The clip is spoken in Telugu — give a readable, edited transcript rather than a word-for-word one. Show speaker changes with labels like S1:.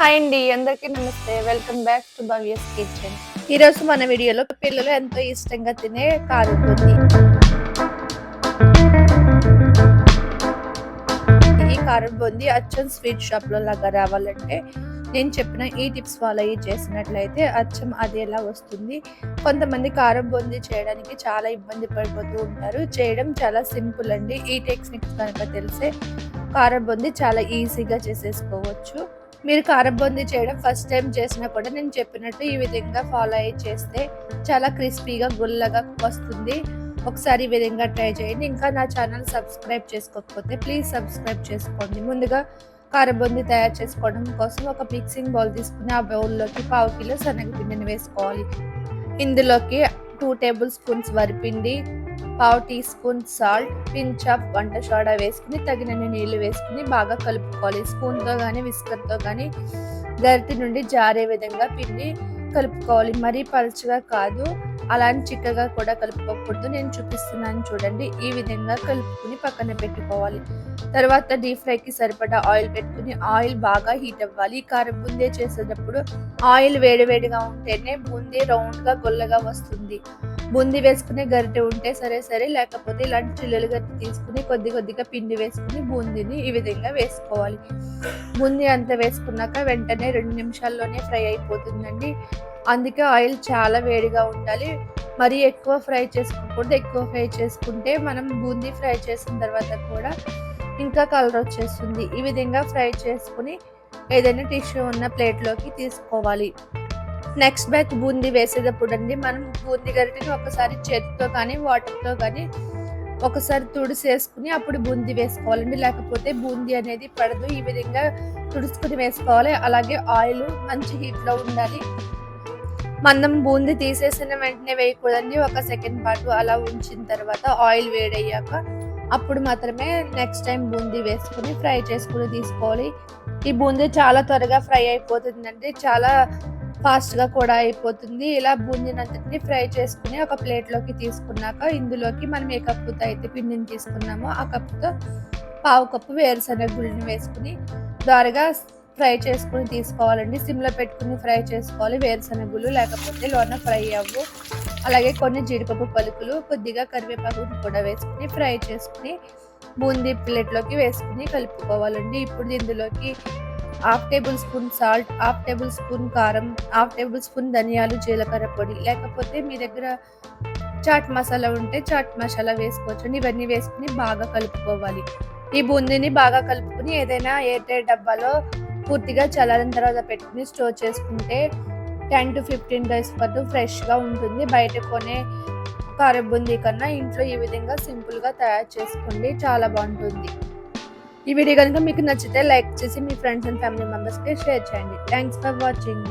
S1: హాయ్ అండి, అందరికీ నమస్తే. Welcome back to Bhavya's kitchen. ఈరోజు మన వీడియోలో పిల్లలు ఎంతో ఇష్టంగా తినే కారం బూందీ. ఈ కారం బూందీ అచ్చం స్వీట్ షాప్లో లాగా రావాలంటే నేను చెప్పిన ఈ టిప్స్ ఫాలో అయ్యి చేసినట్లయితే అచ్చం అదేలా వస్తుంది. కొంతమంది కారం బూందీ చేయడానికి చాలా ఇబ్బంది పడిపోతూ ఉంటారు. చేయడం చాలా సింపుల్ అండి. ఈ టెక్నిక్స్ కనుక తెలిసే కారం బూందీ చాలా ఈజీగా చేసేసుకోవచ్చు. మీరు కారం బూందీ చేయడం ఫస్ట్ టైం చేసినా కూడా నేను చెప్పినట్టు ఈ విధంగా ఫాలో అయ్యి చేస్తే చాలా క్రిస్పీగా గుల్లగా వస్తుంది. ఒకసారి ఈ విధంగా ట్రై చేయండి. ఇంకా నా ఛానల్ సబ్స్క్రైబ్ చేసుకోకపోతే ప్లీజ్ సబ్స్క్రైబ్ చేసుకోండి. ముందుగా కారం బూందీ తయారు చేసుకోవడం కోసం ఒక మిక్సింగ్ బౌల్ తీసుకుని ఆ బౌల్లోకి 1/2 కిలో శనగపిండిని వేసుకోవాలి. ఇందులోకి 2 టేబుల్ స్పూన్స్ వరిపిండి, 1/2 tea spoon salt, pinch of వంట సోడా వేసుకుని తగినన్ని నీళ్లు వేసుకుని బాగా కలుపుకోవాలి. స్పూన్తో కానీ విస్కర్తో కానీ గరిటె నుండి జారే విధంగా పిండి కలుపుకోవాలి. మరీ పలుచగా కాదు, అలానే చిక్కగా కూడా కలుపుకోకూడదు. నేను చూపిస్తున్నాను చూడండి. ఈ విధంగా కలుపుకుని పక్కన పెట్టుకోవాలి. తర్వాత డీప్ ఫ్రైకి సరిపడా ఆయిల్ పెట్టుకుని ఆయిల్ బాగా హీట్ అవ్వాలి. కారం బూందీ చేసేటప్పుడు ఆయిల్ వేడివేడిగా ఉంటేనే బూందీ రౌండ్గా గొల్లగా వస్తుంది. బూందీ వేసుకునే గరిటె ఉంటే సరే, లేకపోతే ఇలాంటి చిల్లులు గరిటె తీసుకుని కొద్దిగా పిండి వేసుకుని బూందీని ఈ విధంగా వేసుకోవాలి. బూందీ అంతా వేసుకున్నాక వెంటనే 2 నిమిషాల్లోనే ఫ్రై అయిపోతుందండి. అందుకే ఆయిల్ చాలా వేడిగా ఉండాలి. మరీ ఎక్కువ ఫ్రై చేసుకోకూడదు. ఎక్కువ ఫ్రై చేసుకుంటే మనం బూందీ ఫ్రై చేసిన తర్వాత కూడా ఇంకా కలర్ వచ్చేస్తుంది. ఈ విధంగా ఫ్రై చేసుకుని ఏదైనా టిష్యూ ఉన్న ప్లేట్లోకి తీసుకోవాలి. నెక్స్ట్ బ్యాచ్ బూందీ వేసేటప్పుడు అండి మనం బూందీ గరిటెని ఒకసారి చేతితో కానీ వాటర్తో కానీ ఒకసారి తుడిసేసుకుని అప్పుడు బూందీ వేసుకోవాలండి. లేకపోతే బూందీ అనేది పడదు. ఈ విధంగా తుడుచుకుని వేసుకోవాలి. అలాగే ఆయిల్ మంచి హీట్లో ఉండాలి. మనం బూందీ తీసేసిన వెంటనే వేయకూడదండి. 1 సెకండ్ పాటు అలా ఉంచిన తర్వాత ఆయిల్ వేడయ్యాక అప్పుడు మాత్రమే నెక్స్ట్ టైం బూందీ వేసుకుని ఫ్రై చేసుకుని తీసుకోవాలి. ఈ బూందీ చాలా త్వరగా ఫ్రై అయిపోతుందండి. చాలా ఫాస్ట్గా కూడా అయిపోతుంది. ఇలా బూందీని అంతటిని ఫ్రై చేసుకుని ఒక ప్లేట్లోకి తీసుకున్నాక ఇందులోకి మనం ఏ కప్పుతో అయితే పిండిని తీసుకున్నామో ఆ కప్పుతో 1/2 కప్పు వేరుశనగ గుళ్ళని వేసుకుని ద్వారగా ఫ్రై చేసుకుని తీసుకోవాలండి. సిమ్లో పెట్టుకుని ఫ్రై చేసుకోవాలి వేరుశనగ గుళ్ళు, లేకపోతే లోన ఫ్రై అవ్వు. అలాగే కొన్ని జీడిపప్పు పలుకులు, కొద్దిగా కరివేపాకుని కూడా వేసుకుని ఫ్రై చేసుకుని బూందీ ప్లేట్లోకి వేసుకుని కలుపుకోవాలండి. ఇప్పుడు ఇందులోకి 1/2 table spoon salt, 1/2 table spoon కారం, 1/2 టేబుల్ స్పూన్ ధనియాలు, జీలకర్ర పొడి, లేకపోతే మీ దగ్గర చాట్ మసాలా ఉంటే చాట్ మసాలా వేసుకోవచ్చు. ఇవన్నీ వేసుకుని బాగా కలుపుకోవాలి. ఈ బూందీని బాగా కలుపుకుని ఏదైనా ఎయిర్ డబ్బాలో పూర్తిగా చల్లారిన తర్వాత పెట్టుకుని స్టోర్ చేసుకుంటే 10 to 15 డేస్ పాటు ఫ్రెష్గా ఉంటుంది. బయట కొనే కారం బూందీ కన్నా ఇంట్లో ఈ విధంగా సింపుల్గా తయారు చేసుకోండి, చాలా బాగుంటుంది. ఈ వీడియో కనుక మీకు నచ్చితే లైక్ చేసి మీ ఫ్రెండ్స్ అండ్ ఫ్యామిలీ మెంబర్స్కి షేర్ చేయండి. Thanks for watching.